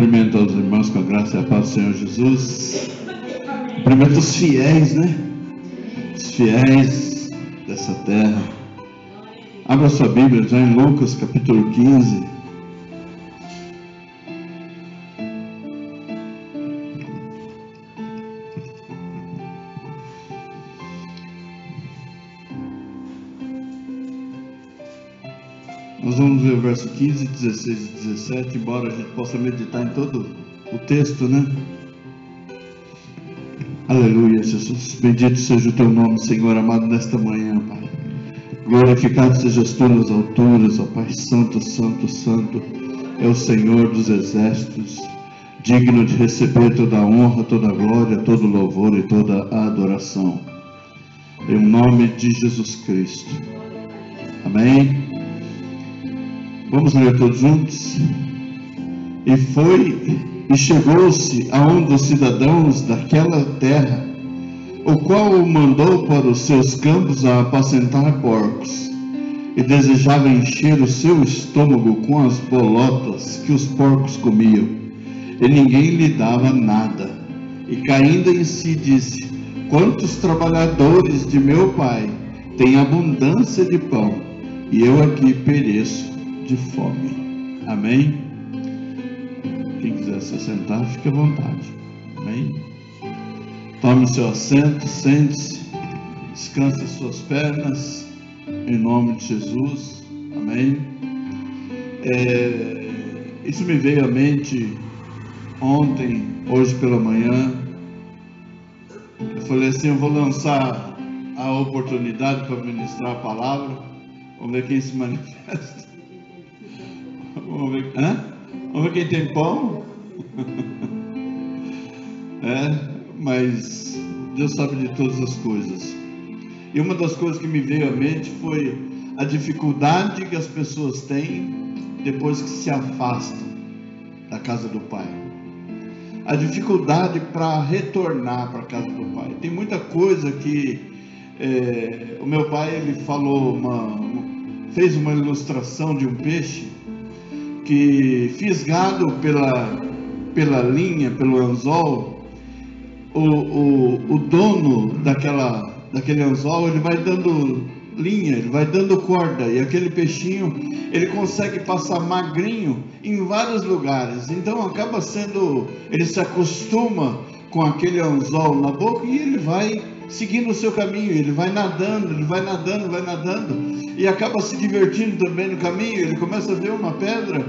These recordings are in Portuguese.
Cumprimento aos irmãos com a graça e a paz do Senhor Jesus. Cumprimento os fiéis, né? Os fiéis dessa terra. Abra sua Bíblia já em Lucas capítulo 15. Nós vamos ver o verso 15, 16 e 17, embora a gente possa meditar em todo o texto, né? Aleluia, Jesus. Bendito seja o teu nome, Senhor amado, nesta manhã, Pai. Glorificado sejas tu nas alturas, ó Pai. Santo, santo, santo é o Senhor dos exércitos, digno de receber toda a honra, toda a glória, todo o louvor e toda a adoração. Em nome de Jesus Cristo. Amém. Vamos ler todos juntos? E chegou-se a um dos cidadãos daquela terra, o qual o mandou para os seus campos a apacentar porcos, e desejava encher o seu estômago com as bolotas que os porcos comiam, e ninguém lhe dava nada. E caindo em si disse: quantos trabalhadores de meu pai têm abundância de pão, e eu aqui pereço de fome. Amém? Quem quiser se sentar, fique à vontade. Amém? Tome seu assento, sente-se, descanse as suas pernas, em nome de Jesus. Amém? Isso me veio à mente ontem, hoje pela manhã. Eu falei assim: eu vou lançar a oportunidade para ministrar a palavra. Vamos ver quem se manifesta. Vamos ver quem tem pão. Mas Deus sabe de todas as coisas. E uma das coisas que me veio à mente foi a dificuldade que as pessoas têm depois que se afastam da casa do Pai. A dificuldade para retornar para a casa do Pai. Tem muita coisa que o meu pai, ele falou, fez uma ilustração de um peixe que, fisgado pela linha, pelo anzol, o dono daquele anzol, ele vai dando linha, ele vai dando corda, e aquele peixinho, ele consegue passar magrinho em vários lugares. Então acaba sendo, ele se acostuma com aquele anzol na boca e ele vai seguindo o seu caminho, ele vai nadando, e acaba se divertindo também no caminho. Ele começa a ver uma pedra,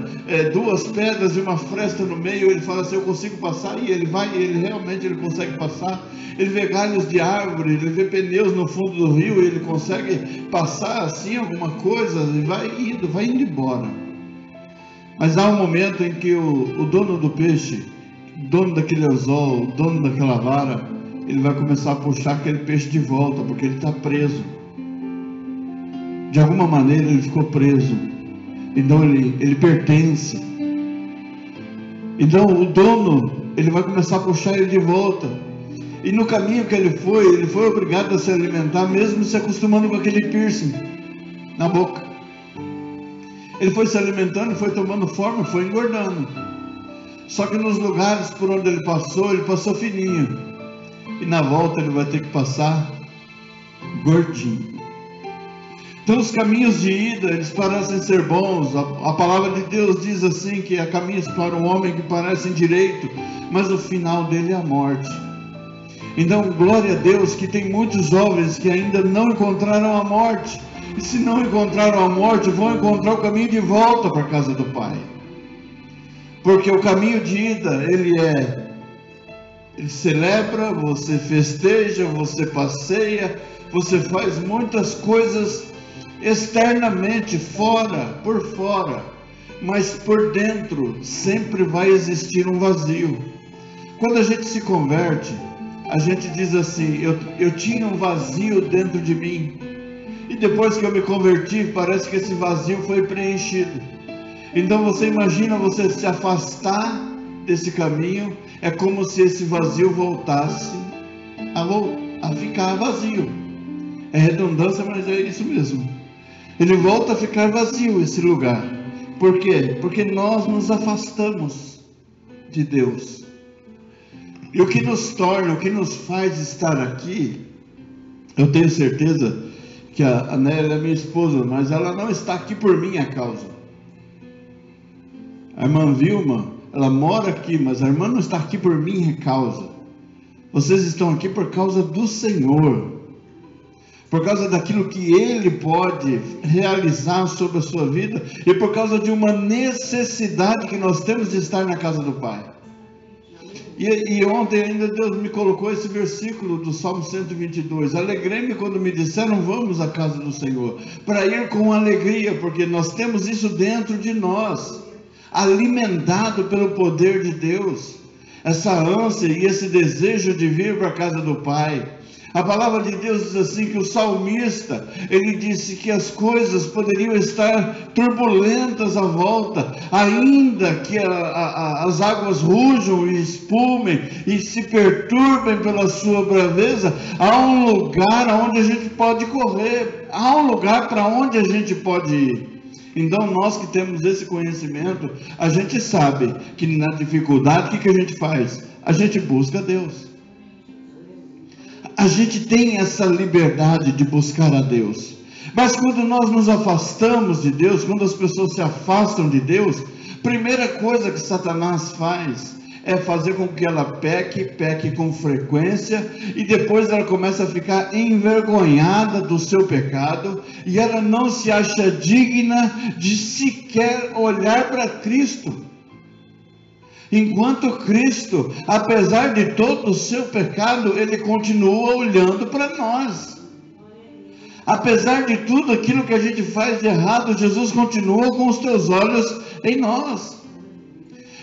duas pedras e uma fresta no meio, ele fala assim: eu consigo passar, e ele vai, e ele realmente consegue passar. Ele vê galhos de árvore, ele vê pneus no fundo do rio, e ele consegue passar assim alguma coisa, e vai indo embora. Mas há um momento em que o dono do peixe, dono daquele anzol, dono daquela vara, ele vai começar a puxar aquele peixe de volta, porque ele está preso. De alguma maneira ele ficou preso. Então ele pertence. Então o dono, ele vai começar a puxar ele de volta. E no caminho que ele foi obrigado a se alimentar, mesmo se acostumando com aquele piercing na boca. Ele foi se alimentando, foi tomando forma, foi engordando. Só que nos lugares por onde ele passou fininho. E na volta ele vai ter que passar gordinho. Então os caminhos de ida, eles parecem ser bons. A palavra de Deus diz assim, que há caminhos para o homem que parecem direito, mas o final dele é a morte. Então glória a Deus que tem muitos jovens que ainda não encontraram a morte. E se não encontraram a morte, vão encontrar o caminho de volta para a casa do Pai. Porque o caminho de ida, ele celebra, você festeja, você passeia, você faz muitas coisas externamente, por fora, mas por dentro sempre vai existir um vazio. Quando a gente se converte, a gente diz assim: eu tinha um vazio dentro de mim, e depois que eu me converti, parece que esse vazio foi preenchido. Então você imagina você se afastar desse caminho, é como se esse vazio voltasse a ficar vazio. É redundância, mas é isso mesmo. Ele volta a ficar vazio, esse lugar. Por quê? Porque nós nos afastamos de Deus. E o que nos torna, o que nos faz estar aqui, eu tenho certeza que a Nélia é minha esposa, mas ela não está aqui por minha causa. A irmã Vilma, ela mora aqui, mas a irmã não está aqui por minha causa. Vocês estão aqui por causa do Senhor, por causa daquilo que Ele pode realizar sobre a sua vida, e por causa de uma necessidade que nós temos de estar na casa do Pai. E ontem ainda Deus me colocou esse versículo do Salmo 122, alegrei-me quando me disseram vamos à casa do Senhor, para ir com alegria, porque nós temos isso dentro de nós, alimentado pelo poder de Deus, essa ânsia e esse desejo de vir para a casa do Pai. A palavra de Deus diz assim, que o salmista, ele disse que as coisas poderiam estar turbulentas à volta, ainda que as águas rujam e espumem e se perturbem pela sua braveza, há um lugar onde a gente pode correr, há um lugar para onde a gente pode ir. Então nós que temos esse conhecimento, a gente sabe que na dificuldade, o que a gente faz? A gente busca Deus. A gente tem essa liberdade de buscar a Deus. Mas quando nós nos afastamos de Deus, quando as pessoas se afastam de Deus, primeira coisa que Satanás faz é fazer com que ela peque com frequência, e depois ela começa a ficar envergonhada do seu pecado, e ela não se acha digna de sequer olhar para Cristo. Enquanto Cristo, apesar de todo o seu pecado, Ele continua olhando para nós. Apesar de tudo aquilo que a gente faz de errado, Jesus continua com os teus olhos em nós.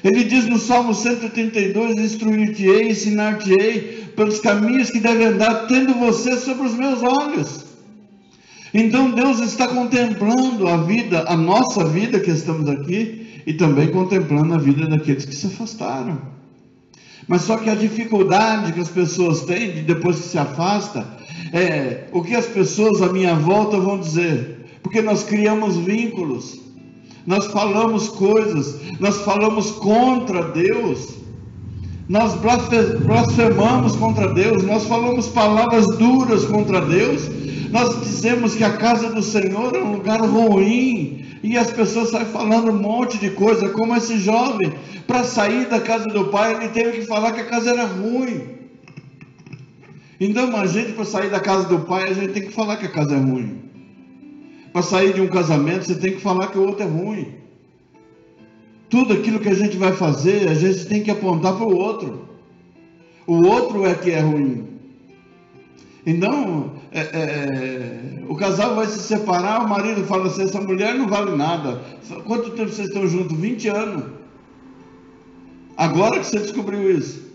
Ele diz no Salmo 132, instruir-te-ei, ensinar-te-ei pelos caminhos que deve andar, tendo você sobre os meus olhos. Então Deus está contemplando a vida, a nossa vida que estamos aqui, e também contemplando a vida daqueles que se afastaram. Mas só que a dificuldade que as pessoas têm, de depois que se afasta, é o que as pessoas à minha volta vão dizer, porque nós criamos vínculos, nós falamos coisas, nós falamos contra Deus, nós blasfemamos contra Deus, nós falamos palavras duras contra Deus, nós dizemos que a casa do Senhor é um lugar ruim, e as pessoas saem falando um monte de coisa, como esse jovem, para sair da casa do pai, ele teve que falar que a casa era ruim. Então a gente, para sair da casa do pai, a gente tem que falar que a casa é ruim. Para sair de um casamento, você tem que falar que o outro é ruim. Tudo aquilo que a gente vai fazer, a gente tem que apontar para o outro. O outro é que é ruim. Então, o casal vai se separar, o marido fala assim, essa mulher não vale nada. Quanto tempo vocês estão juntos? 20 anos. Agora que você descobriu isso.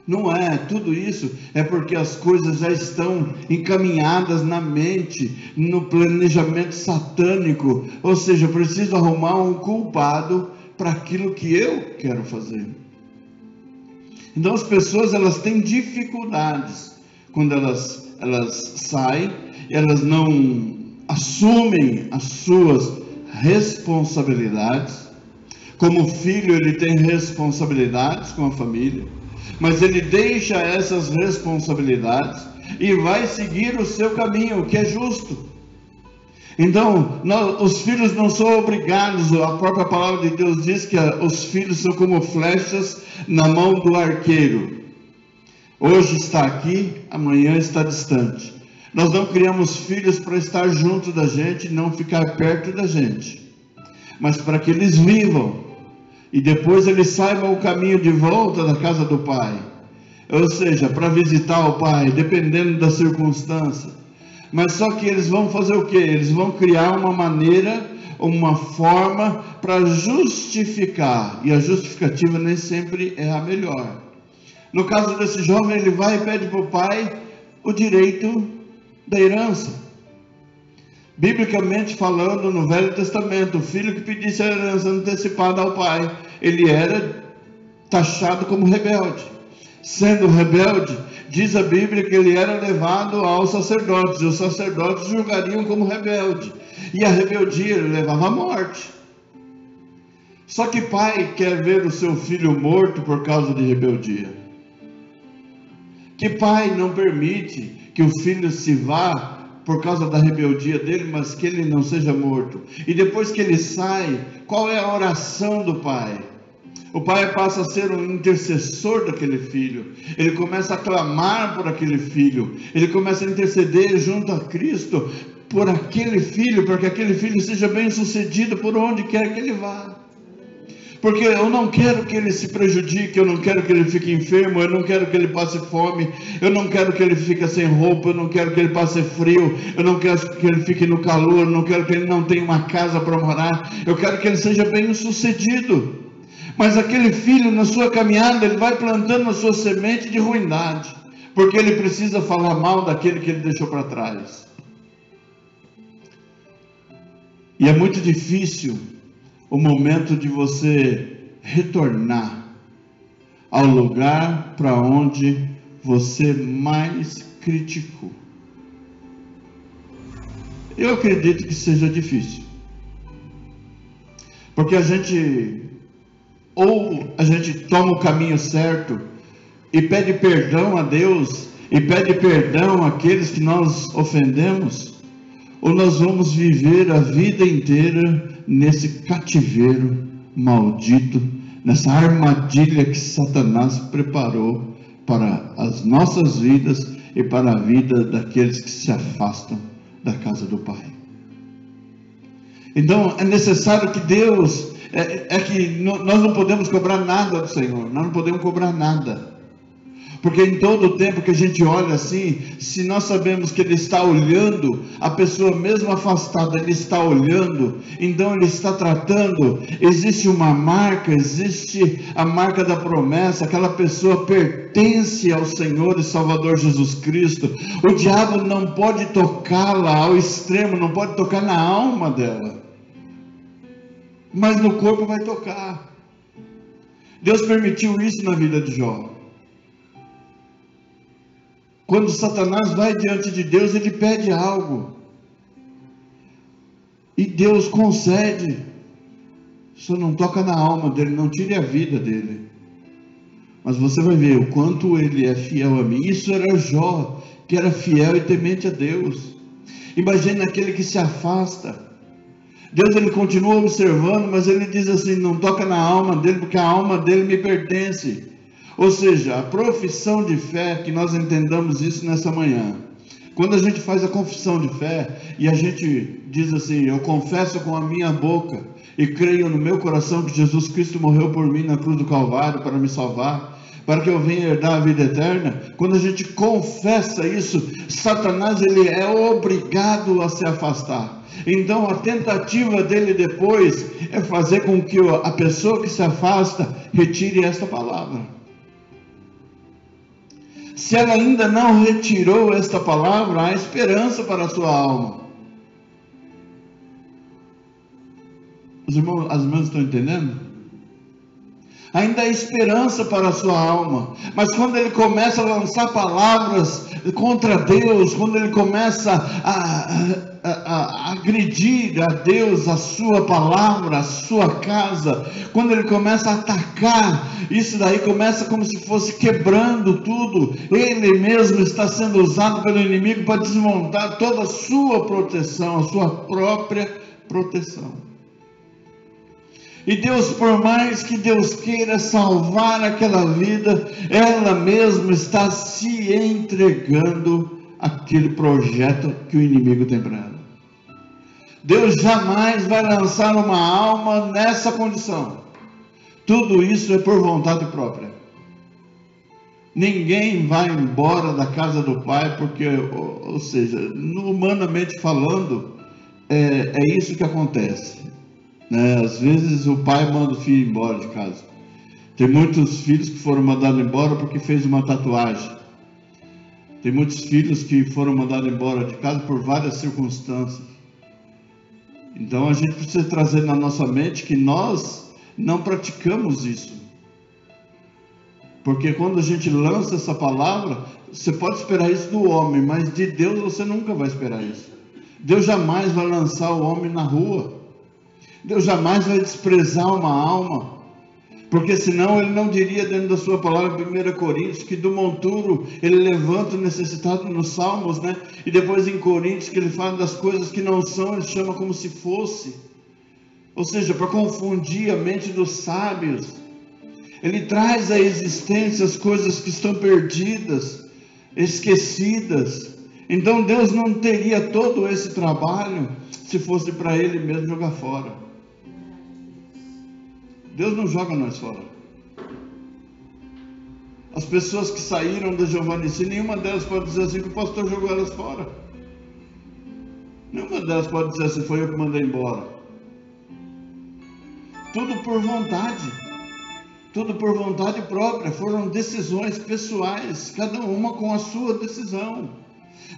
Não é, tudo isso é porque as coisas já estão encaminhadas na mente, no planejamento satânico. Ou seja, eu preciso arrumar um culpado para aquilo que eu quero fazer. Então as pessoas, elas têm dificuldades quando elas saem, elas não assumem as suas responsabilidades. Como filho, ele tem responsabilidades com a família, mas ele deixa essas responsabilidades e vai seguir o seu caminho, que é justo. Então, os filhos não são obrigados, a própria palavra de Deus diz que os filhos são como flechas na mão do arqueiro. Hoje está aqui, amanhã está distante. Nós não criamos filhos para estar junto da gente, não ficar perto da gente, mas para que eles vivam e depois eles saibam o caminho de volta da casa do pai, ou seja, para visitar o pai, dependendo da circunstância. Mas só que eles vão fazer o quê? Eles vão criar uma maneira, uma forma para justificar, e a justificativa nem sempre é a melhor. No caso desse jovem, ele vai e pede para o pai o direito da herança. Biblicamente falando, no Velho Testamento, o filho que pedisse a herança antecipada ao pai, ele era taxado como rebelde. Sendo rebelde, diz a Bíblia que ele era levado aos sacerdotes, e os sacerdotes julgariam como rebelde, e a rebeldia levava à morte. Só que pai quer ver o seu filho morto por causa de rebeldia? Que pai não permite que o filho se vá por causa da rebeldia dele, mas que ele não seja morto? E depois que ele sai, qual é a oração do pai? O pai passa a ser um intercessor daquele filho. Ele começa a clamar por aquele filho. Ele começa a interceder junto a Cristo por aquele filho, para que aquele filho seja bem sucedido por onde quer que ele vá. Porque eu não quero que ele se prejudique, eu não quero que ele fique enfermo, eu não quero que ele passe fome, eu não quero que ele fique sem roupa, eu não quero que ele passe frio, eu não quero que ele fique no calor, eu não quero que ele não tenha uma casa para morar, eu quero que ele seja bem sucedido. Mas aquele filho, na sua caminhada, ele vai plantando a sua semente de ruindade, porque ele precisa falar mal daquele que ele deixou para trás. E é muito difícil o momento de você retornar ao lugar para onde você mais criticou. Eu acredito que seja difícil, porque a gente toma o caminho certo e pede perdão a Deus e pede perdão àqueles que nós ofendemos, ou nós vamos viver a vida inteira nesse cativeiro maldito, nessa armadilha que Satanás preparou para as nossas vidas e para a vida daqueles que se afastam da casa do Pai. Então é necessário que Deus, nós não podemos cobrar nada do Senhor, nós não podemos cobrar nada. Porque em todo o tempo que a gente olha assim, se nós sabemos que Ele está olhando, a pessoa mesmo afastada, Ele está olhando, então Ele está tratando, existe uma marca, existe a marca da promessa, aquela pessoa pertence ao Senhor e Salvador Jesus Cristo. O diabo não pode tocá-la ao extremo, não pode tocar na alma dela, mas no corpo vai tocar. Deus permitiu isso na vida de Jó. Quando Satanás vai diante de Deus, ele pede algo, e Deus concede, só não toca na alma dele, não tire a vida dele, mas você vai ver o quanto ele é fiel a mim. Isso era Jó, que era fiel e temente a Deus. Imagine aquele que se afasta, Deus ele continua observando, mas ele diz assim, não toca na alma dele, porque a alma dele me pertence. Ou seja, a profissão de fé, que nós entendamos isso nessa manhã. Quando a gente faz a confissão de fé, e a gente diz assim, eu confesso com a minha boca, e creio no meu coração que Jesus Cristo morreu por mim na cruz do Calvário, para me salvar, para que eu venha herdar a vida eterna. Quando a gente confessa isso, Satanás ele é obrigado a se afastar. Então a tentativa dele depois, é fazer com que a pessoa que se afasta, retire esta palavra. Se ela ainda não retirou esta palavra, há esperança para a sua alma. As irmãs estão entendendo? Ainda há esperança para a sua alma. Mas quando ele começa a lançar palavras contra Deus, quando ele começa a agredir a Deus, a sua palavra, a sua casa, quando ele começa a atacar, isso daí começa como se fosse quebrando tudo. Ele mesmo está sendo usado pelo inimigo para desmontar toda a sua proteção, a sua própria proteção. E Deus, por mais que Deus queira salvar aquela vida, ela mesma está se entregando àquele projeto que o inimigo tem para ela. Deus jamais vai lançar uma alma nessa condição. Tudo isso é por vontade própria. Ninguém vai embora da casa do Pai porque, ou seja, humanamente falando, é isso que acontece. Às vezes o pai manda o filho embora de casa. Tem muitos filhos que foram mandados embora porque fez uma tatuagem. Tem muitos filhos que foram mandados embora de casa por várias circunstâncias. Então a gente precisa trazer na nossa mente que nós não praticamos isso. Porque quando a gente lança essa palavra, você pode esperar isso do homem, mas de Deus você nunca vai esperar isso. Deus jamais vai lançar o homem na rua. Deus jamais vai desprezar uma alma, porque senão Ele não diria dentro da sua palavra em 1 Coríntios, que do monturo Ele levanta o necessitado nos Salmos, né? E depois em Coríntios que Ele fala das coisas que não são, Ele chama como se fosse, ou seja, para confundir a mente dos sábios. Ele traz à existência as coisas que estão perdidas, esquecidas. Então Deus não teria todo esse trabalho se fosse para Ele mesmo jogar fora. Deus não joga nós fora. As pessoas que saíram da Giovanici, nenhuma delas pode dizer assim que o pastor jogou elas fora. Nenhuma delas pode dizer assim, foi eu que mandei embora. Tudo por vontade. Tudo por vontade própria, foram decisões pessoais, cada uma com a sua decisão.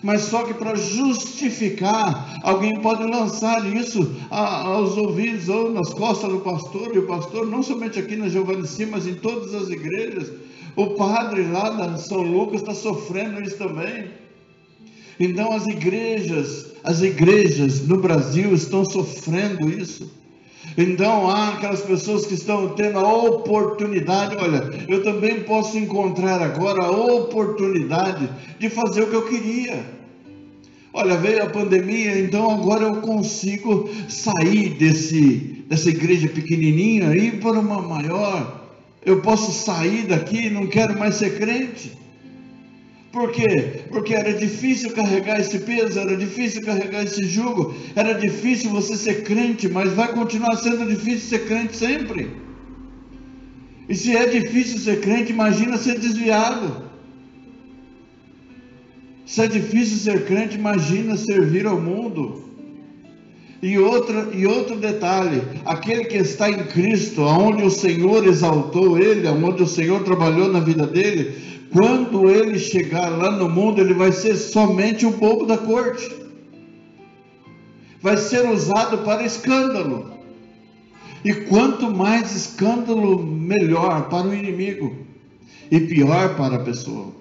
Mas só que para justificar, alguém pode lançar isso aos ouvidos ou nas costas do pastor, e o pastor, não somente aqui na Giovanici, mas em todas as igrejas, o padre lá da São Lucas está sofrendo isso também. Então as igrejas no Brasil estão sofrendo isso. Então há aquelas pessoas que estão tendo a oportunidade, olha, eu também posso encontrar agora a oportunidade de fazer o que eu queria. Olha, veio a pandemia, então agora eu consigo sair dessa igreja pequenininha e ir para uma maior. Eu posso sair daqui, não quero mais ser crente. Por quê? Porque era difícil carregar esse peso, era difícil carregar esse jugo, era difícil você ser crente, mas vai continuar sendo difícil ser crente sempre. E se é difícil ser crente, imagina ser desviado. Se é difícil ser crente, imagina servir ao mundo. E outro detalhe, aquele que está em Cristo, aonde o Senhor exaltou ele, aonde o Senhor trabalhou na vida dele, quando ele chegar lá no mundo, ele vai ser somente o bobo da corte. Vai ser usado para escândalo. E quanto mais escândalo, melhor para o inimigo. E pior para a pessoa.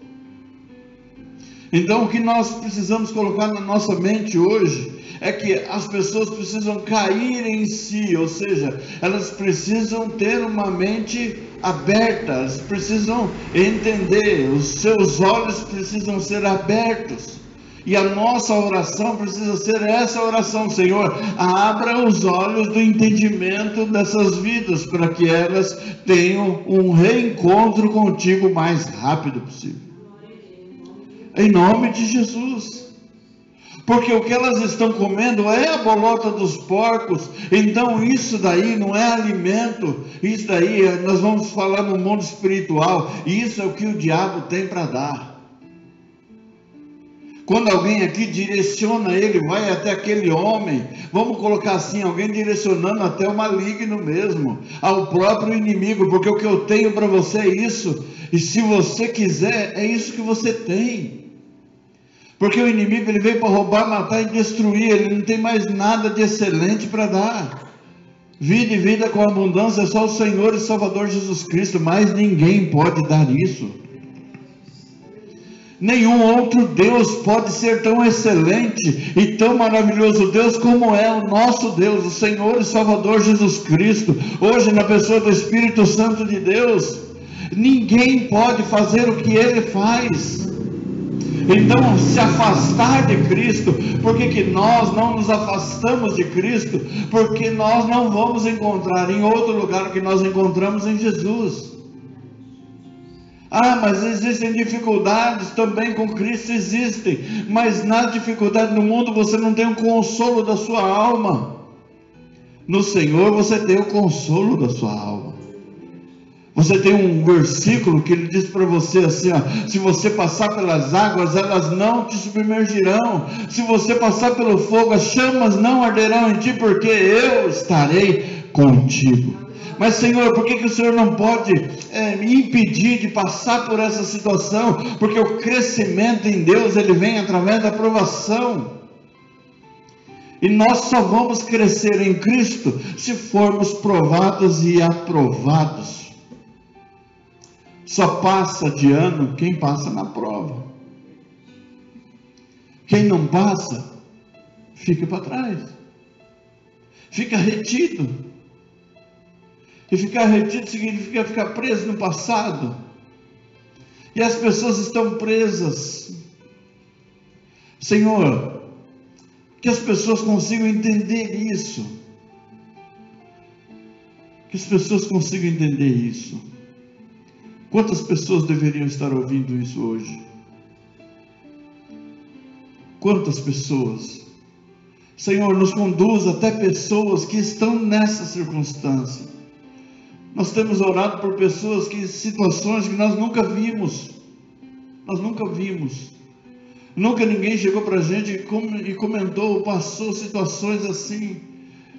Então o que nós precisamos colocar na nossa mente hoje é que as pessoas precisam cair em si, ou seja, elas precisam ter uma mente aberta, elas precisam entender, os seus olhos precisam ser abertos. E a nossa oração precisa ser essa oração: Senhor, abra os olhos do entendimento dessas vidas, para que elas tenham um reencontro contigo o mais rápido possível. Em nome de Jesus. Porque o que elas estão comendo é a bolota dos porcos. Então isso daí não é alimento. Isso daí, nós vamos falar no mundo espiritual. Isso é o que o diabo tem para dar. Quando alguém aqui direciona ele, vai até aquele homem, vamos colocar assim, alguém direcionando até o maligno mesmo, ao próprio inimigo, porque o que eu tenho para você é isso, e se você quiser, é isso que você tem. Porque o inimigo, ele veio para roubar, matar e destruir, ele não tem mais nada de excelente para dar. Vida e vida com abundância, é só o Senhor e Salvador Jesus Cristo, mas ninguém pode dar isso. Nenhum outro Deus pode ser tão excelente e tão maravilhoso Deus como é o nosso Deus, o Senhor e Salvador Jesus Cristo, hoje na pessoa do Espírito Santo de Deus. Ninguém pode fazer o que Ele faz. Então, se afastar de Cristo, por que nós não nos afastamos de Cristo? Porque nós não vamos encontrar em outro lugar o que nós encontramos em Jesus. Ah, mas existem dificuldades também com Cristo, existem, mas na dificuldade no mundo você não tem o consolo da sua alma. No Senhor você tem o consolo da sua alma. Você tem um versículo que ele diz para você assim, ó, se você passar pelas águas, elas não te submergirão. Se você passar pelo fogo, as chamas não arderão em ti, porque eu estarei contigo. Mas Senhor, por que o Senhor não pode me impedir de passar por essa situação? Porque o crescimento em Deus, ele vem através da provação. E nós só vamos crescer em Cristo se formos provados e aprovados. Só passa de ano quem passa na prova. Quem não passa, fica para trás. fica retido. E ficar retido significa ficar preso no passado. E as pessoas estão presas. Senhor, que as pessoas consigam entender isso. Que as pessoas consigam entender isso. Quantas pessoas deveriam estar ouvindo isso hoje? Quantas pessoas? Senhor, nos conduz até pessoas que estão nessa circunstância. Nós temos orado por pessoas situações que nós nunca vimos. Nós nunca vimos. Nunca ninguém chegou para a gente e comentou, passou situações assim.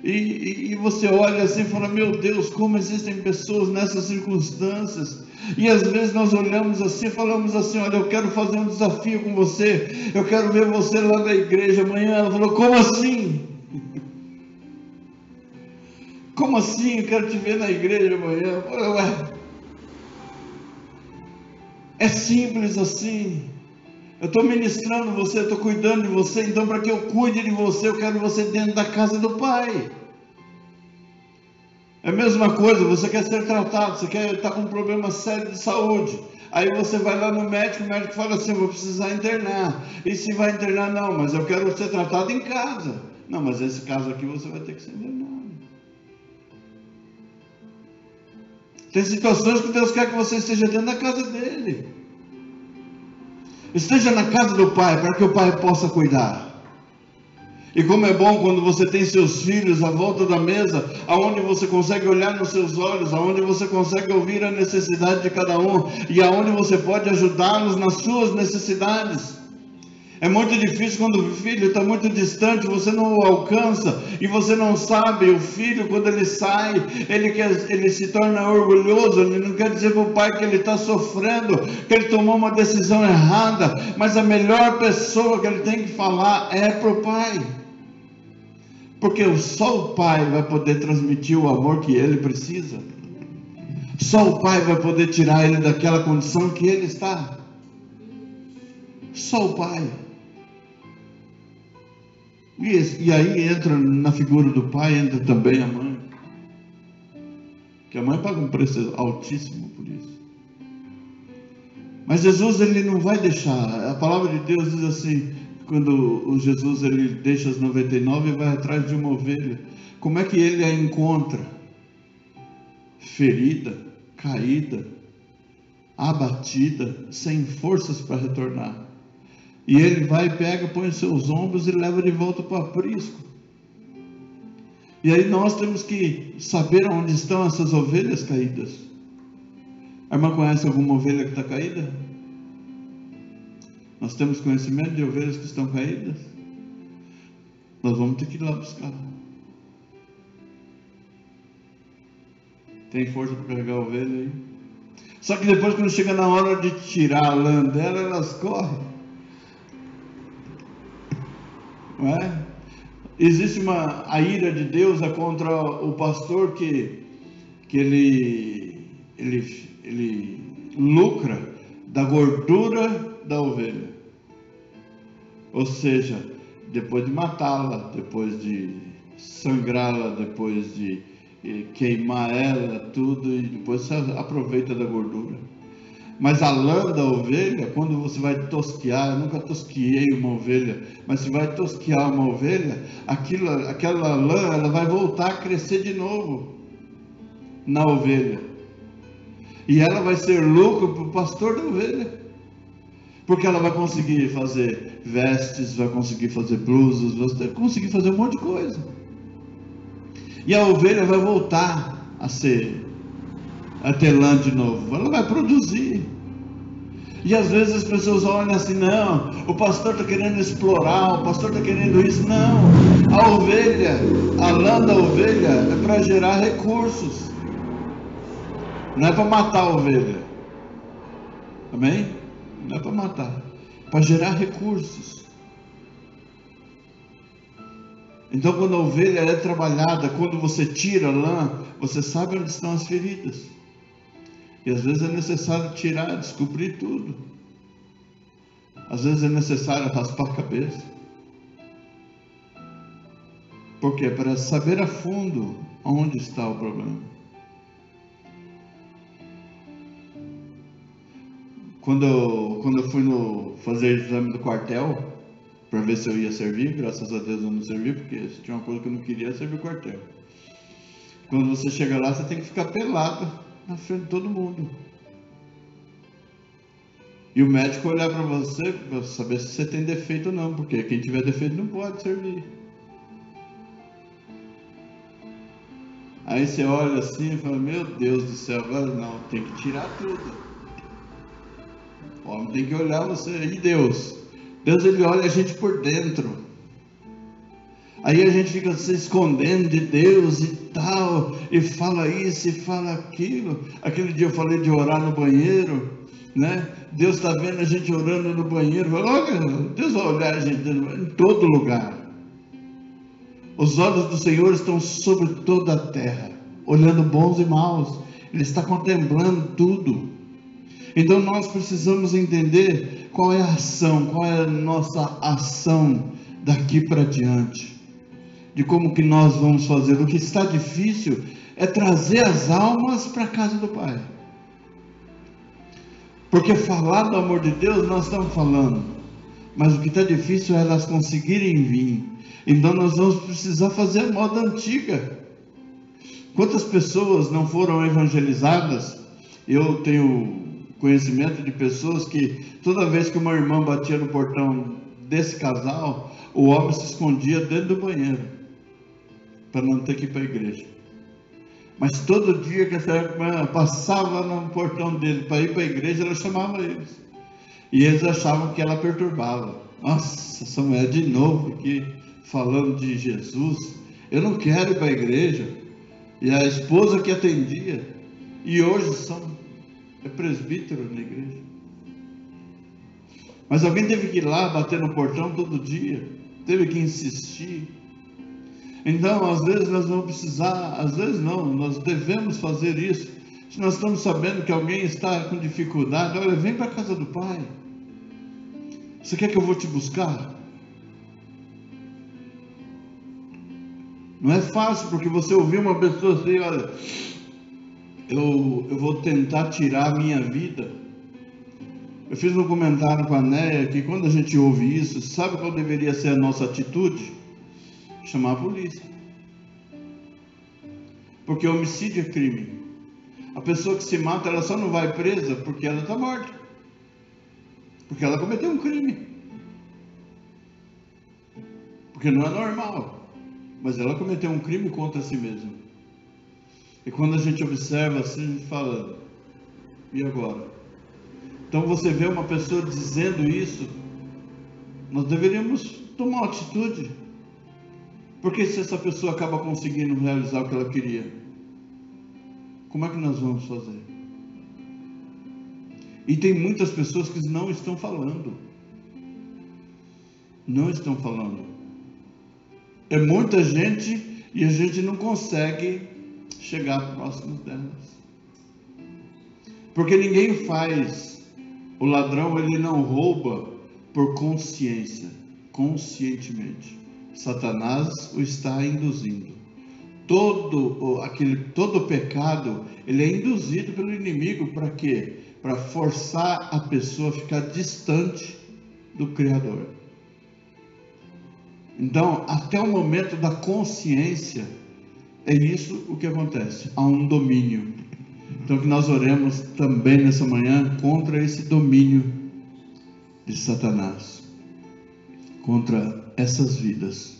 E você olha assim e fala, meu Deus, como existem pessoas nessas circunstâncias. E às vezes nós olhamos assim e falamos assim, olha, eu quero fazer um desafio com você. Eu quero ver você lá na igreja amanhã. Ela falou, como assim? Como assim? Eu quero te ver na igreja amanhã. Eu falei, ué, é simples assim. Eu estou ministrando você, eu estou cuidando de você, então para que eu cuide de você, eu quero você dentro da casa do Pai. É a mesma coisa, você quer ser tratado, você quer estar com um problema sério de saúde. Aí você vai lá no médico, o médico fala assim, vou precisar internar. E se vai internar, não, mas eu quero ser tratado em casa. Não, mas esse caso aqui você vai ter que ser internado. Tem situações que Deus quer que você esteja dentro da casa dele. Esteja na casa do Pai, para que o Pai possa cuidar. E como é bom quando você tem seus filhos à volta da mesa, aonde você consegue olhar nos seus olhos, aonde você consegue ouvir a necessidade de cada um, e aonde você pode ajudá-los nas suas necessidades. É muito difícil quando o filho está muito distante, você não o alcança, e você não sabe. O filho, quando ele sai, ele se torna orgulhoso, ele não quer dizer para o pai que ele está sofrendo, que ele tomou uma decisão errada, mas a melhor pessoa que ele tem que falar é para o pai, porque só o pai vai poder transmitir o amor que ele precisa, só o pai vai poder tirar ele daquela condição que ele está, só o pai. E aí entra na figura do pai, entra também a mãe. Que a mãe paga um preço altíssimo por isso. Mas Jesus, ele não vai deixar. A palavra de Deus diz assim, quando o Jesus ele deixa as 99 e vai atrás de uma ovelha. Como é que ele a encontra? Ferida, caída, abatida, sem forças para retornar. E ele vai, pega, põe os seus ombros e leva de volta para o aprisco. E aí nós temos que saber onde estão essas ovelhas caídas. A irmã conhece alguma ovelha que está caída? Nós temos conhecimento de ovelhas que estão caídas? Nós vamos ter que ir lá buscar. Tem força para carregar a ovelha aí? Só que depois, quando chega na hora de tirar a lã dela, elas correm. Não é? Existe a ira de Deus contra o pastor que ele lucra da gordura da ovelha. Ou seja, depois de matá-la, depois de sangrá-la, depois de queimar ela, tudo, e depois você aproveita da gordura. Mas a lã da ovelha, quando você vai tosquear, eu nunca tosqueei uma ovelha, mas se vai tosquear uma ovelha, aquela lã, ela vai voltar a crescer de novo na ovelha. E ela vai ser lucro para o pastor da ovelha, porque ela vai conseguir fazer vestes, vai conseguir fazer blusas, vai conseguir fazer um monte de coisa. E a ovelha vai voltar a ter lã de novo, ela vai produzir. E às vezes as pessoas olham assim, não, o pastor está querendo explorar, o pastor está querendo isso. Não, a ovelha, a lã da ovelha é para gerar recursos, não é para matar a ovelha. Amém? Não é para matar, é para gerar recursos. Então, quando a ovelha é trabalhada, quando você tira a lã, você sabe onde estão as feridas. E às vezes é necessário tirar, descobrir tudo. Às vezes é necessário raspar a cabeça. Por quê? Para saber a fundo onde está o problema. Quando eu fui fazer o exame do quartel, para ver se eu ia servir, graças a Deus eu não servi, porque se tinha uma coisa que eu não queria, servir o quartel. Quando você chega lá, você tem que ficar pelado na frente de todo mundo. E o médico olhar para você, para saber se você tem defeito ou não, porque quem tiver defeito não pode servir. Aí você olha assim e fala, meu Deus do céu, agora não, tem que tirar tudo. O homem tem que olhar você. E Deus? Deus, ele olha a gente por dentro. Aí a gente fica se escondendo de Deus e tal, e fala isso e fala aquilo. Aquele dia eu falei de orar no banheiro, né? Deus está vendo a gente orando no banheiro. Olha, Deus vai olhar a gente em todo lugar. Os olhos do Senhor estão sobre toda a terra, olhando bons e maus. Ele está contemplando tudo. Então nós precisamos entender qual é a ação, qual é a nossa ação daqui para diante, de como que nós vamos fazer. O que está difícil é trazer as almas para a casa do Pai, porque falar do amor de Deus nós estamos falando, mas o que está difícil é elas conseguirem vir. Então nós vamos precisar fazer a moda antiga. Quantas pessoas não foram evangelizadas? Eu tenho conhecimento de pessoas que toda vez que uma irmã batia no portão desse casal, o homem se escondia dentro do banheiro para não ter que ir para a igreja. Mas todo dia que essa irmã passava no portão dele para ir para a igreja, ela chamava eles, e eles achavam que ela perturbava. Nossa, essa mulher de novo aqui falando de Jesus, eu não quero ir para a igreja. E a esposa que atendia, e hoje é presbítero na igreja. Mas alguém teve que ir lá bater no portão todo dia, teve que insistir. Então às vezes nós vamos precisar, às vezes não, nós devemos fazer isso. Se nós estamos sabendo que alguém está com dificuldade, olha, vem para a casa do Pai. Você quer que eu vou te buscar? Não é fácil, porque você ouviu uma pessoa assim, olha, eu vou tentar tirar a minha vida. Eu fiz um comentário com a Néia que quando a gente ouve isso, sabe qual deveria ser a nossa atitude? Chamar a polícia. Porque homicídio é crime. A pessoa que se mata, ela só não vai presa porque ela está morta, porque ela cometeu um crime, porque não é normal, mas ela cometeu um crime contra si mesma. E quando a gente observa assim, a gente fala, e agora? Então você vê uma pessoa dizendo isso, nós deveríamos tomar uma atitude, porque se essa pessoa acaba conseguindo realizar o que ela queria, como é que nós vamos fazer? E tem muitas pessoas que não estão falando. Não estão falando. É muita gente e a gente não consegue chegar próximo delas. Porque ninguém faz. O ladrão, ele não rouba por consciência, conscientemente. Satanás o está induzindo. Todo pecado, ele é induzido pelo inimigo para quê? Para forçar a pessoa a ficar distante do Criador. Então, até o momento da consciência, é isso o que acontece. Há um domínio. Então, que nós oremos também nessa manhã contra esse domínio de Satanás, contra essas vidas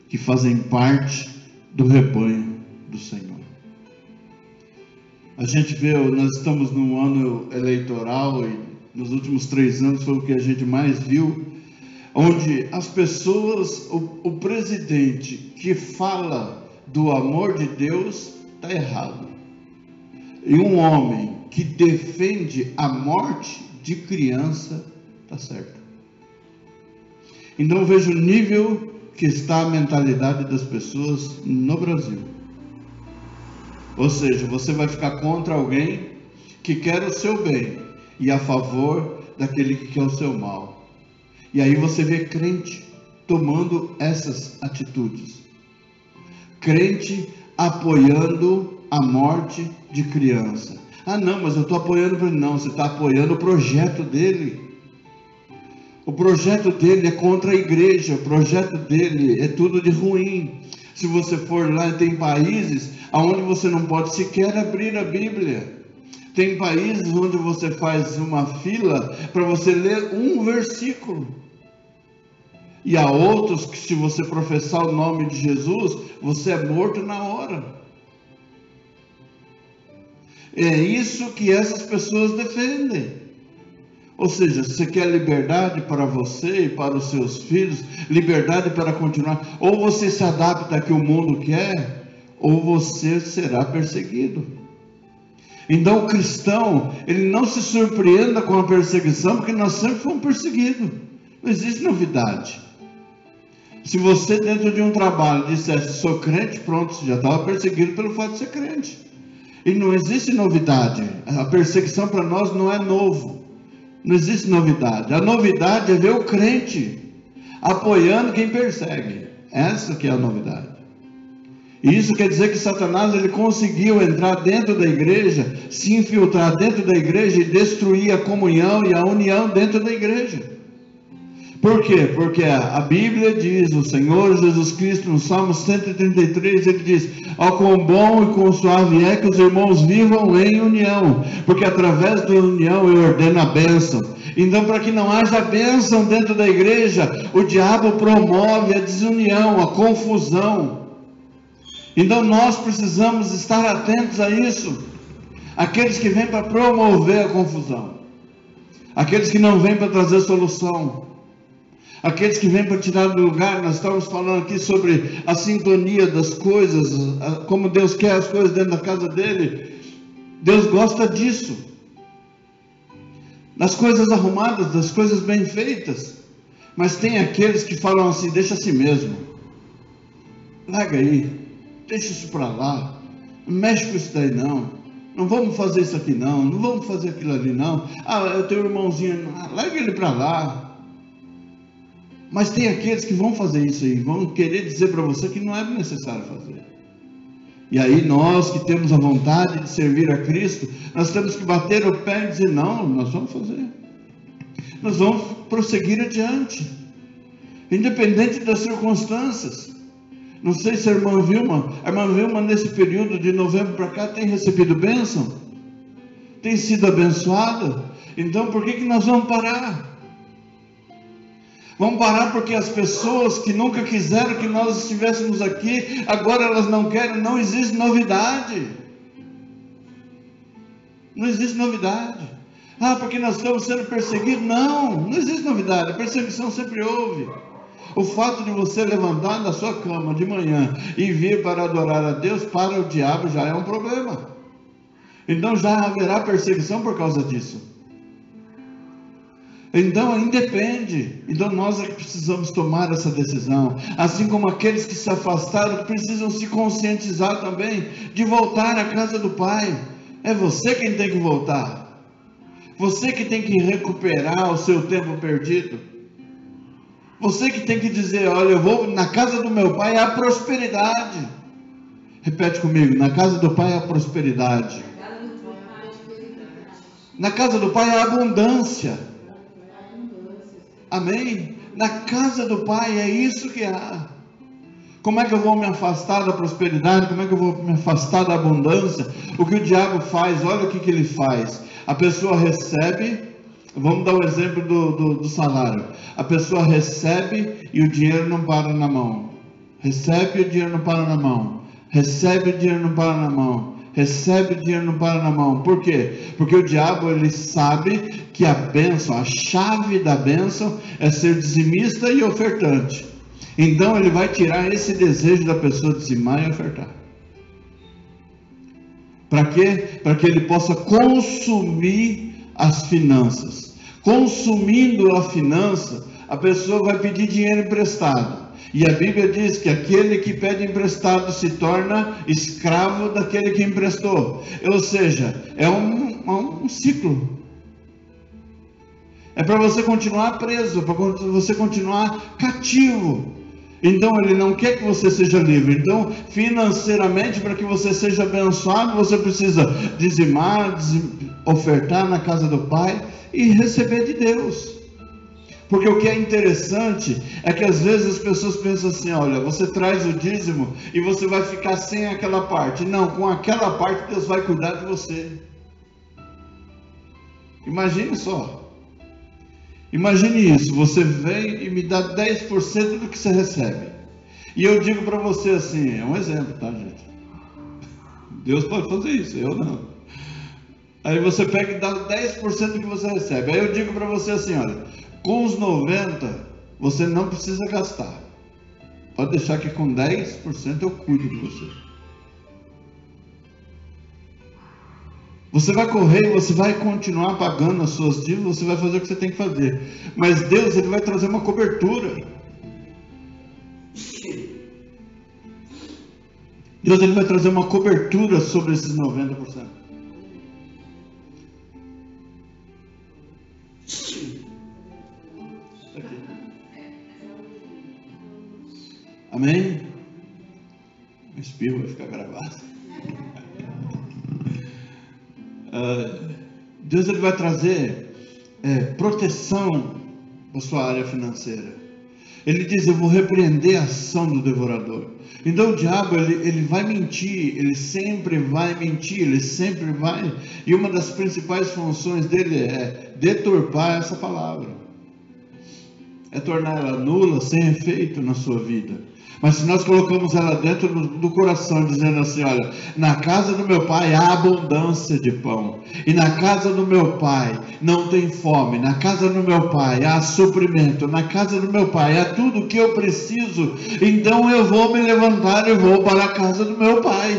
que fazem parte do rebanho do Senhor. A gente vê, nós estamos num ano eleitoral e nos últimos 3 anos foi o que a gente mais viu, onde as pessoas, o presidente que fala do amor de Deus está errado, e um homem que defende a morte de criança está certo. Então eu vejo o nível que está a mentalidade das pessoas no Brasil. Ou seja, você vai ficar contra alguém que quer o seu bem e a favor daquele que quer o seu mal. E aí você vê crente tomando essas atitudes. crente apoiando a morte de criança. Ah não, mas eu estou apoiando, não, você está apoiando o projeto dele. O projeto dele é contra a igreja, o projeto dele é tudo de ruim. Se você for lá, tem países onde você não pode sequer abrir a Bíblia. Tem países onde você faz uma fila para você ler um versículo. E há outros que, se você professar o nome de Jesus, você é morto na hora. É isso que essas pessoas defendem. Ou seja, você quer liberdade para você e para os seus filhos, liberdade para continuar, ou você se adapta ao que o mundo quer, ou você será perseguido. Então o cristão, ele não se surpreenda com a perseguição, porque nós sempre fomos perseguidos. Não existe novidade. Se você dentro de um trabalho dissesse, sou crente, pronto, você já estava perseguido pelo fato de ser crente. E não existe novidade. A perseguição para nós não é novo. Não existe novidade. A novidade é ver o crente apoiando quem persegue. Essa que é a novidade. E isso quer dizer que Satanás, ele conseguiu entrar dentro da igreja, se infiltrar dentro da igreja e destruir a comunhão e a união dentro da igreja. Por quê? Porque a Bíblia diz, o Senhor Jesus Cristo, no Salmo 133, ele diz, ó, quão bom e quão suave é que os irmãos vivam em união, porque através da união eu ordeno a bênção. Então, para que não haja bênção dentro da igreja, o diabo promove a desunião, a confusão. Então, nós precisamos estar atentos a isso. Aqueles que vêm para promover a confusão, aqueles que não vêm para trazer solução, aqueles que vêm para tirar do lugar. Nós estamos falando aqui sobre a sintonia das coisas, como Deus quer as coisas dentro da casa dele. Deus gosta disso, das coisas arrumadas, das coisas bem feitas. Mas tem aqueles que falam assim, deixa assim mesmo, larga aí, deixa isso para lá, não mexe com isso daí não, não vamos fazer isso aqui não vamos fazer aquilo ali não, eu tenho um irmãozinho, larga ele para lá. Mas tem aqueles que vão fazer isso aí, vão querer dizer para você que não é necessário fazer. E aí nós que temos a vontade de servir a Cristo, nós temos que bater o pé e dizer, não, nós vamos fazer. Nós vamos prosseguir adiante, independente das circunstâncias. Não sei se a irmã Vilma nesse período de novembro para cá tem recebido bênção, tem sido abençoada. Então por que nós vamos parar? Vamos parar porque as pessoas que nunca quiseram que nós estivéssemos aqui, agora elas não querem. Não existe novidade. Não existe novidade. Porque nós estamos sendo perseguidos. Não existe novidade. A perseguição sempre houve. O fato de você levantar da sua cama de manhã e vir para adorar a Deus, para o diabo já é um problema. Então já haverá perseguição por causa disso. Então independe. Então nós é que precisamos tomar essa decisão, assim como aqueles que se afastaram precisam se conscientizar também de voltar à casa do Pai. É você quem tem que voltar, você que tem que recuperar o seu tempo perdido, você que tem que dizer, olha, eu vou na casa do meu Pai, há prosperidade. Repete comigo, na casa do Pai há prosperidade, na casa do Pai há abundância. Amém? Na casa do Pai é isso que há. Como é que eu vou me afastar da prosperidade? Como é que eu vou me afastar da abundância? O que o diabo faz? Olha o que ele faz. A pessoa recebe, vamos dar o exemplo do salário. A pessoa recebe e o dinheiro não para na mão. Recebe e o dinheiro não para na mão. Recebe e o dinheiro não para na mão. Recebe o dinheiro não para na mão. Por quê? Porque o diabo, ele sabe que a bênção, a chave da bênção é ser dizimista e ofertante. Então ele vai tirar esse desejo da pessoa de dizimar e ofertar. Para quê? Para que ele possa consumir as finanças. Consumindo a finança, a pessoa vai pedir dinheiro emprestado. E a Bíblia diz que aquele que pede emprestado se torna escravo daquele que emprestou. Ou seja, é um ciclo. É para você continuar preso, para você continuar cativo. Então Ele não quer que você seja livre. Então, financeiramente, para que você seja abençoado, você precisa dizimar, ofertar na casa do Pai e receber de Deus. Porque o que é interessante é que às vezes as pessoas pensam assim: olha, você traz o dízimo e você vai ficar sem aquela parte. Não, com aquela parte Deus vai cuidar de você. Imagine só. Imagine isso, você vem e me dá 10% do que você recebe. E eu digo para você assim, é um exemplo, tá, gente? Deus pode fazer isso, eu não. Aí você pega e dá 10% do que você recebe. Aí eu digo para você assim, olha, com os 90% você não precisa gastar. Pode deixar que com 10% eu cuido de você. Você vai correr, você vai continuar pagando as suas dívidas, você vai fazer o que você tem que fazer. Mas Deus, Ele vai trazer uma cobertura. Deus, Ele vai trazer uma cobertura sobre esses 90%. Aqui. Amém? O espirro vai ficar gravado. Deus, Ele vai trazer proteção para a sua área financeira. Ele diz: eu vou repreender a ação do devorador. Então o diabo, ele vai mentir, ele sempre vai mentir, ele sempre vai, e uma das principais funções dele é deturpar essa palavra, é tornar ela nula, sem efeito na sua vida. Mas se nós colocamos ela dentro do coração, dizendo assim: olha, na casa do meu pai há abundância de pão, e na casa do meu pai não tem fome, na casa do meu pai há suprimento, na casa do meu pai há tudo o que eu preciso, então eu vou me levantar e vou para a casa do meu pai.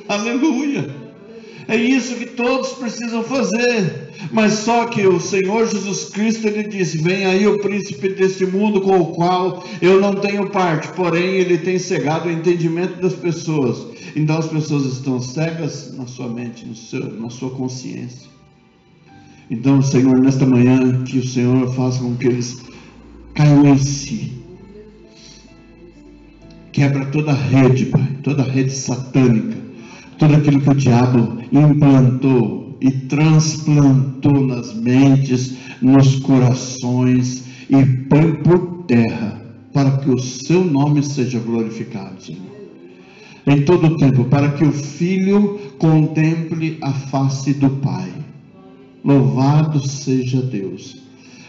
Aleluia! É isso que todos precisam fazer. Mas só que o Senhor Jesus Cristo, Ele disse: vem aí o príncipe deste mundo, com o qual eu não tenho parte, porém Ele tem cegado o entendimento das pessoas. Então as pessoas estão cegas na sua mente, na sua consciência. Então, Senhor, nesta manhã, que o Senhor faça com que eles caiam em si. Quebra toda a rede, Pai, toda a rede satânica, tudo aquilo que o diabo implantou e transplantou nas mentes, nos corações, e põe por terra, para que o seu nome seja glorificado, Senhor, em todo o tempo, para que o Filho contemple a face do Pai. Louvado seja Deus.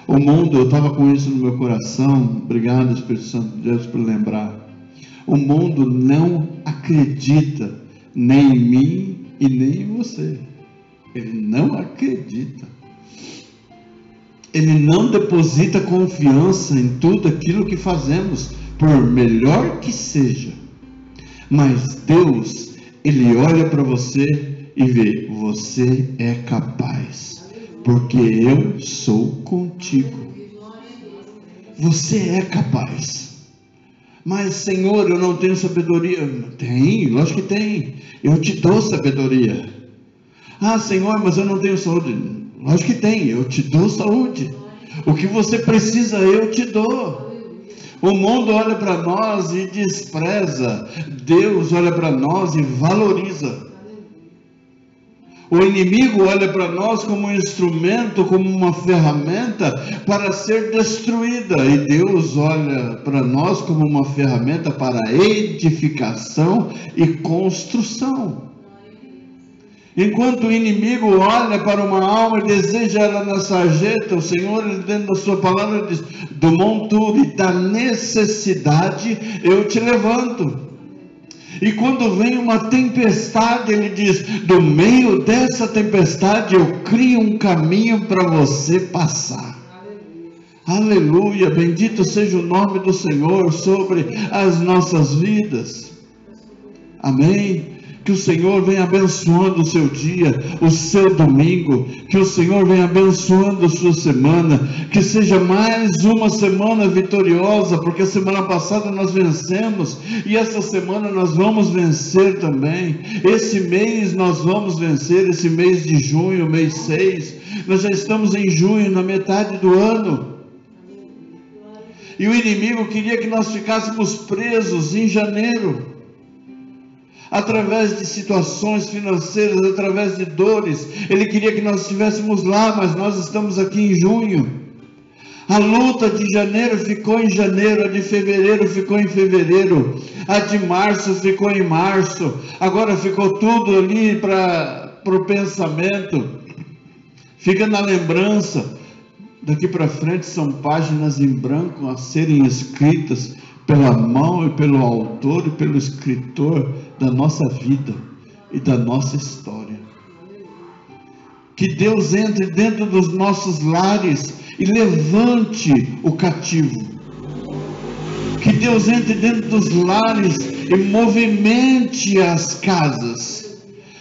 O mundo, eu estava com isso no meu coração, obrigado Espírito Santo de Deus por lembrar. O mundo não acredita nem em mim e nem em você. Ele não acredita. Ele não deposita confiança em tudo aquilo que fazemos, por melhor que seja. Mas Deus, Ele olha para você e vê: você é capaz, porque eu sou contigo. Você é capaz. Mas, Senhor, eu não tenho sabedoria. Tem, lógico que tem. Eu te dou sabedoria. Ah, Senhor, mas eu não tenho saúde. Lógico que tem, eu te dou saúde. O que você precisa, eu te dou. O mundo olha para nós e despreza. Deus olha para nós e valoriza. O inimigo olha para nós como um instrumento, como uma ferramenta para ser destruída. E Deus olha para nós como uma ferramenta para edificação e construção. Enquanto o inimigo olha para uma alma e deseja ela na sarjeta, o Senhor, dentro da sua palavra, diz: do monturo e da necessidade eu te levanto. E quando vem uma tempestade, Ele diz: do meio dessa tempestade eu crio um caminho para você passar. Aleluia, bendito seja o nome do Senhor sobre as nossas vidas. Amém. Que o Senhor venha abençoando o seu dia, o seu domingo, que o Senhor venha abençoando a sua semana, que seja mais uma semana vitoriosa, porque a semana passada nós vencemos, e essa semana nós vamos vencer também. Esse mês nós vamos vencer, esse mês de junho, mês 6, nós já estamos em junho, na metade do ano. E o inimigo queria que nós ficássemos presos em janeiro, através de situações financeiras, através de dores. Ele queria que nós estivéssemos lá, mas nós estamos aqui em junho. A luta de janeiro ficou em janeiro, a de fevereiro ficou em fevereiro, a de março ficou em março. Agora ficou tudo ali para o pensamento, fica na lembrança. Daqui para frente são páginas em branco a serem escritas pela mão e pelo autor e pelo escritor da nossa vida e da nossa história. Que Deus entre dentro dos nossos lares e levante o cativo. Que Deus entre dentro dos lares e movimente as casas.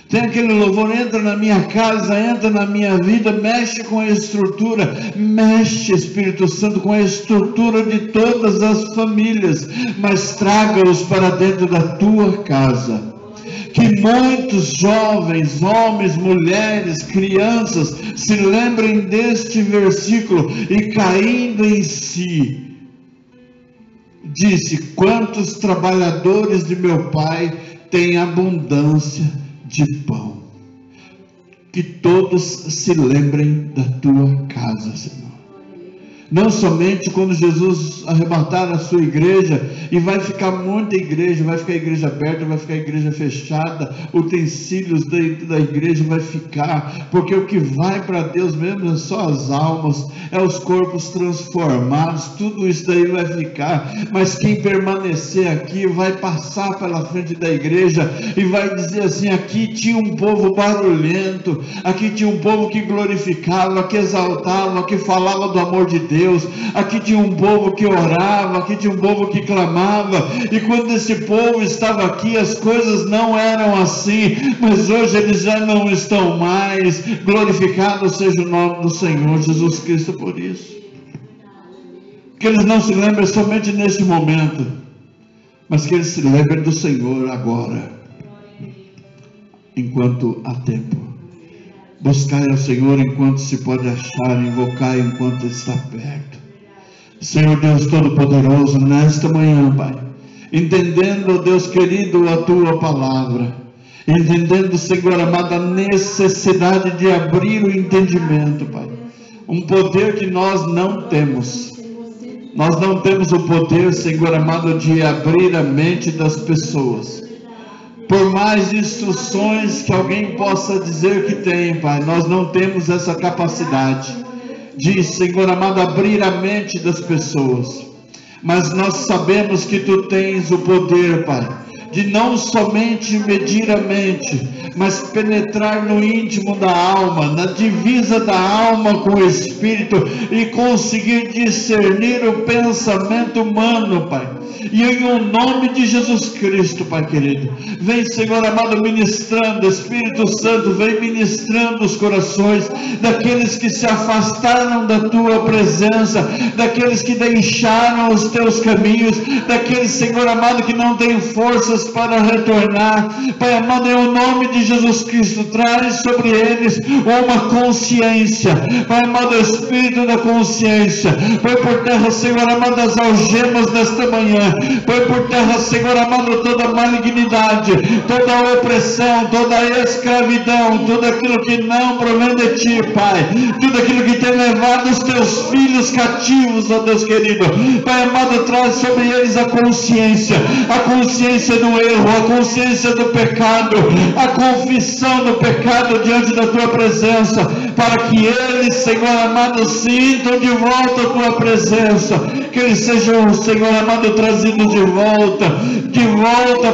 Tem aquele louvor: entra na minha casa, entra na minha vida, mexe com a estrutura, mexe, Espírito Santo, com a estrutura de todas as famílias, mas traga-os para dentro da tua casa. Que muitos jovens, homens, mulheres, crianças se lembrem deste versículo e, caindo em si, disse: quantos trabalhadores de meu Pai têm abundância de pão. Que todos se lembrem da tua casa, Senhor. Não somente quando Jesus arrebatar a sua igreja, e vai ficar muita igreja, vai ficar a igreja aberta, vai ficar a igreja fechada, utensílios dentro da igreja vai ficar, porque o que vai para Deus mesmo é só as almas, é os corpos transformados, tudo isso daí vai ficar. Mas quem permanecer aqui vai passar pela frente da igreja e vai dizer assim: aqui tinha um povo barulhento, aqui tinha um povo que glorificava, que exaltava, que falava do amor de Deus, aqui tinha um povo que orava, aqui tinha um povo que clamava. E quando esse povo estava aqui, as coisas não eram assim, mas hoje eles já não estão mais. Glorificado seja o nome do Senhor Jesus Cristo por isso. Que eles não se lembrem somente neste momento, mas que eles se lembrem do Senhor agora, enquanto há tempo. Buscai ao Senhor enquanto se pode achar, invocai enquanto está perto. Senhor Deus Todo-Poderoso, nesta manhã, Pai, entendendo, Deus querido, a Tua palavra, entendendo, Senhor amado, a necessidade de abrir o entendimento, Pai, um poder que nós não temos. Nós não temos o poder, Senhor amado, de abrir a mente das pessoas. Por mais instruções que alguém possa dizer que tem, Pai, nós não temos essa capacidade de, Senhor amado, abrir a mente das pessoas. Mas nós sabemos que Tu tens o poder, Pai, de não somente medir a mente, mas penetrar no íntimo da alma, na divisa da alma com o Espírito, e conseguir discernir o pensamento humano, Pai. E em o nome de Jesus Cristo, Pai querido, vem, Senhor amado, ministrando, Espírito Santo, vem ministrando os corações daqueles que se afastaram da Tua presença, daqueles que deixaram os Teus caminhos, daqueles, Senhor amado, que não têm forças para retornar. Pai amado, em o nome de Jesus Cristo, traz sobre eles uma consciência. Pai amado, o Espírito da consciência, põe por terra, Senhor amado, as algemas desta manhã. Põe por terra, Senhor amado, toda a malignidade, toda a opressão, toda a escravidão, tudo aquilo que não provém de Ti, Pai, tudo aquilo que tem levado os Teus filhos cativos, ó Deus querido. Pai amado, traz sobre eles a consciência do erro, a consciência do pecado, a confissão do pecado diante da Tua presença, para que eles, Senhor amado, sintam de volta a Tua presença, que eles sejam, Senhor amado, trazidos de volta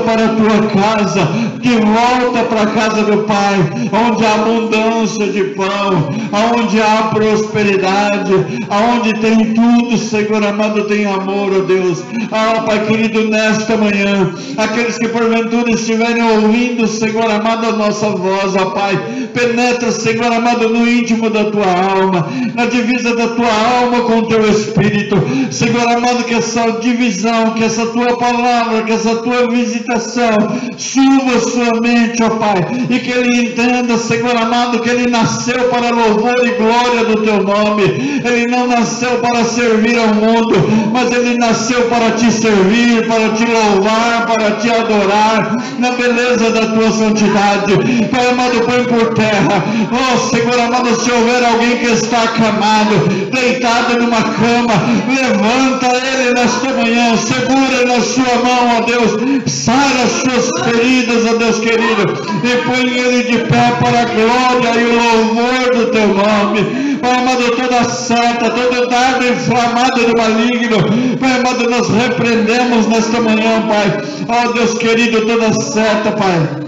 para a Tua casa, de volta para a casa do Pai, onde há abundância de pão, onde há prosperidade, onde tem tudo, Senhor amado, tem amor, ó Deus. Pai querido, nesta manhã, aqueles que porventura estiverem ouvindo, Senhor amado, a nossa voz, ó Pai, penetra, Senhor amado, no íntimo da Tua alma, na divisa da Tua alma com o Teu Espírito, Senhor amado, que essa divisão, que essa Tua palavra, que essa Tua visitação suba sua mente, ó Pai, e que ele entenda, Senhor amado, que ele nasceu para louvor e glória do teu nome. Ele não nasceu para servir ao mundo, mas ele nasceu para te servir, para te louvar, para te adorar na beleza da tua santidade. Pai amado, põe por terra, ó Senhor amado, se houver alguém que está acamado, deitado numa cama, levanta ele nesta manhã, segura na sua mão, ó Deus, sara as suas feridas, ó Deus querido, e põe ele de pé para a glória e o louvor do teu nome. Pai amado, toda seta, todo dardo inflamado do maligno, Pai amado, nós repreendemos nesta manhã, Pai, ó Deus querido, toda seta, Pai,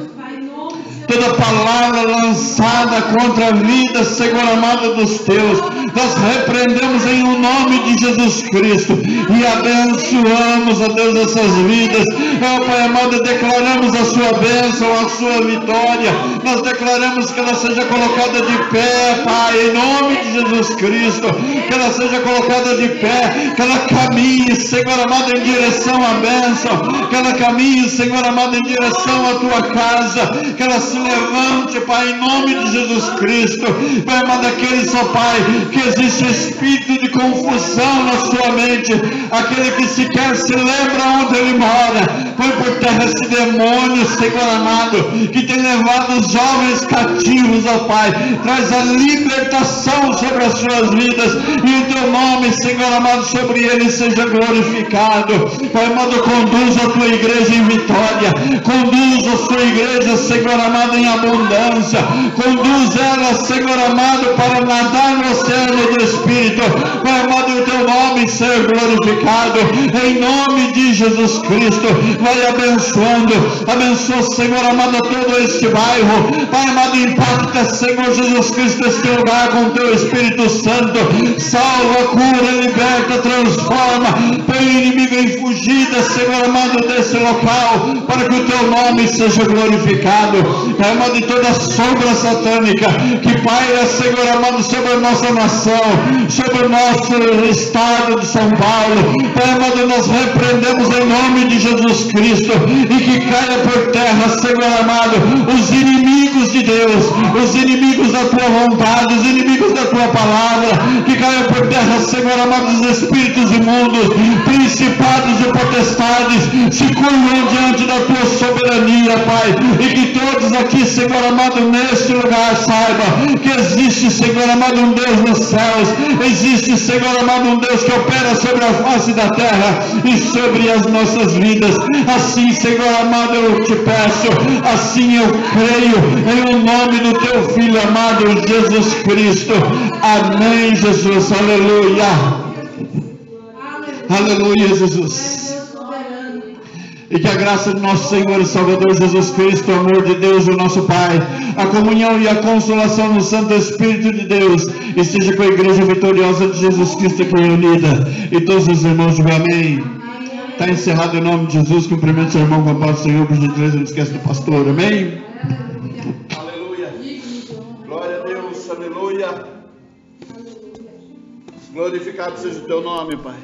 toda palavra lançada contra a vida, Senhor amado, dos teus, nós repreendemos em o nome de Jesus Cristo e abençoamos, ó Deus, essas vidas. Ó Pai amado, declaramos a sua bênção, a sua vitória. Nós declaramos que ela seja colocada de pé, Pai, em nome de Jesus Cristo, que ela seja colocada de pé, que ela caminhe, Senhor amado, em direção à bênção, que ela caminhe, Senhor amado, em direção à tua casa, que ela se levante, Pai, em nome de Jesus Cristo. Pai amado, aqueles, ó Pai, que existe espírito de confusão na sua mente, aquele que sequer se lembra onde ele mora, põe por terra esse demônio, Senhor amado, que tem levado os jovens cativos, ó Pai, traz a libertação sobre as suas vidas, e o teu nome, Senhor amado, sobre eles seja glorificado. Pai amado, conduz a tua igreja em vitória, conduz a sua igreja, Senhor amado, em abundância, conduz ela, Senhor amado, para nadar no oceano do Espírito. Pai amado, e o teu nome ser glorificado, em nome de Jesus Cristo. Vai abençoando, abençoa, Senhor amado, todo este bairro. Pai amado, impacta, Senhor Jesus Cristo, este lugar com o teu Espírito Santo, salva, cura, liberta, transforma, põe o inimigo em fugida, Senhor amado, desse local, para que o teu nome seja glorificado. Pai amado, e toda sombra satânica que paira, Senhor amado, sobre a nossa nação, sobre o nosso estado de São Paulo, Pai amado, nós repreendemos em nome de Jesus Cristo, e que caia por terra, Senhor amado, os inimigos de Deus, os inimigos da tua vontade, os inimigos da tua palavra, que caia por terra, Senhor amado, os espíritos imundos, principados e potestades, se curvam diante da tua soberania, Pai, e que todos aqui, Senhor amado, neste lugar saibam que existe, Senhor amado, um Deus nos céus, existe, Senhor amado, um Deus que opera sobre a face da terra e sobre as nossas vidas. Assim, Senhor amado, eu te peço, assim eu creio, em o nome do teu Filho amado, Jesus Cristo. Amém, Jesus, aleluia, aleluia, Jesus. E que a graça do nosso Senhor e Salvador Jesus Cristo, o amor de Deus, o nosso Pai, a comunhão e a consolação no Santo Espírito de Deus, esteja com a igreja vitoriosa de Jesus Cristo aqui reunida. E todos os irmãos digam amém. Está encerrado em nome de Jesus. Cumprimento seu irmão com a paz do Senhor, por gentileza, não esquece do pastor. Amém. Aleluia. Glória a Deus. Aleluia. Glorificado seja o teu nome, Pai.